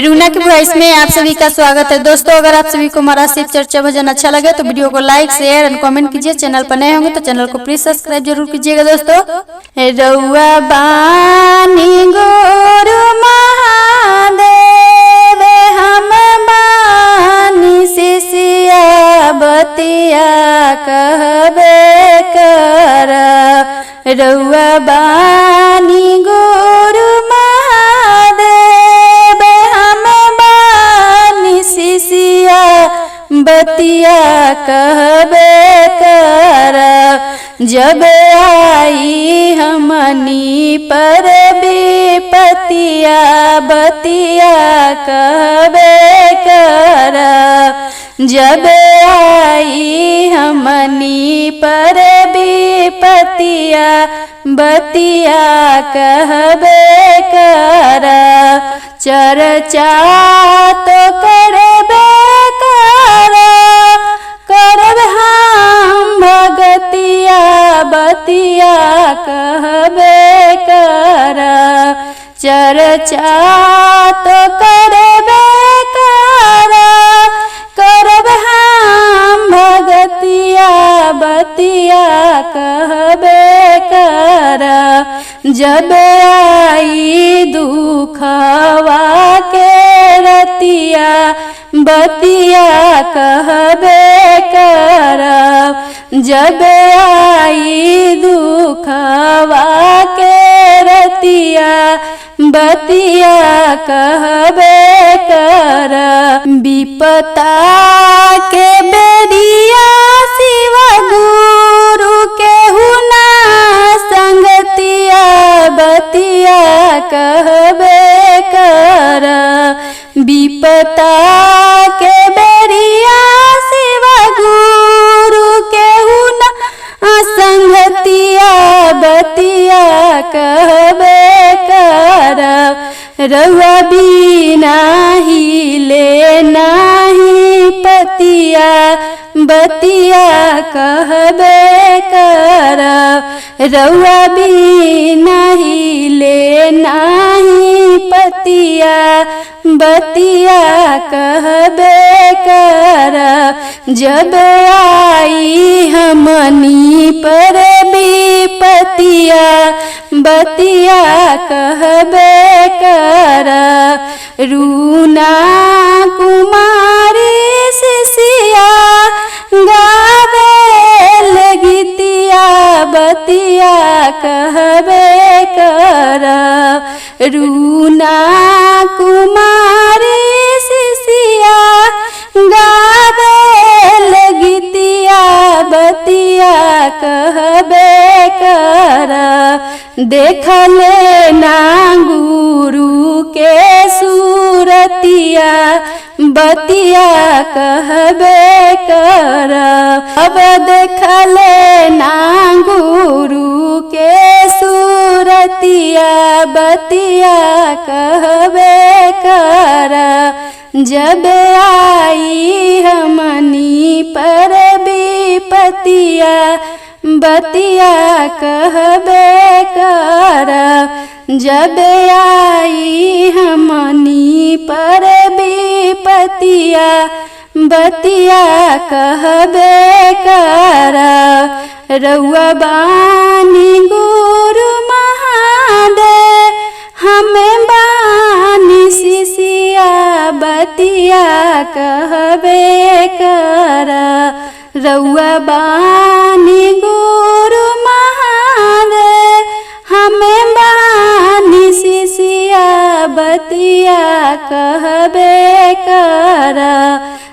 रूना की वॉइस में आप सभी का स्वागत है। दोस्तों, अगर आप सभी को हमारा शिव चर्चा भजन अच्छा लगे तो वीडियो को लाइक शेयर एंड कमेंट कीजिए। चैनल पर नए होंगे तो चैनल को प्लीज सब्सक्राइब जरूर कीजिएगा। दोस्तों, रउआ बानी गुरु महादेव हम बानी शिष्या बतिया कहबे कर। रउआ बानी गुरु बतिया कहबे कर। जब आई हमनी पर विपतिया बतिया कहबे कर। जब आई हमनी पर विपतिया बतिया कहबे कर। चर्चा तो करबे करब हम भगतिया बतिया कहबे कर। चर्चा तो करबे करब हम भगतिया बतिया कहबे कर। जब आई दुखवा के रतिया बतिया कहबे कर। जब आई दुखवा के रतिया बतिया कहबे कर। विपता के बेरिया शिव गुरु के हुना संगतिया बतिया कहबे कर। विपता के बेरिया शिव गुरु के हुना संगतिया बतिया कहबे कर। रउआ बिना हिले नाही पतिया बतिया कहबे कर। रउआ बिना हिले नाही पतिया बतिया कहबे कर। जब आई हमनी पर विपतिया बतिया कहबे कर। रूना कुमारी शिष्या गावे लगतिया बतिया कहबे कर। रूना कुमारी शिष्या गावे लगतिया बतिया कहबे कर। देखले ना गुरु के सूरतिया बतिया कहबे कर। अब देखले ना गुरु के सूरतिया बतिया कहबे कर। जब आई हमनी पर विपतिया बतिया कहबे कर। जब आई हमनी पर विपतिया बतिया कहबे कर। रउआ बानी गुरु महादेव हमें बानी शिष्या बतिया कहबे कर। रउआ बानी गुरु महादेव हमें बानी शिष्या बतिया कहबे कर।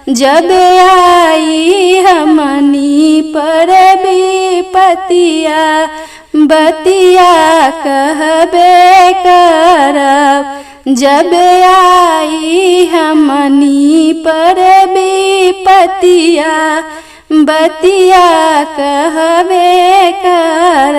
जब आई हमनी पर विपतिया बतिया कहबे कर। जब आई हमनी पर विपतिया बतिया कहबे कर।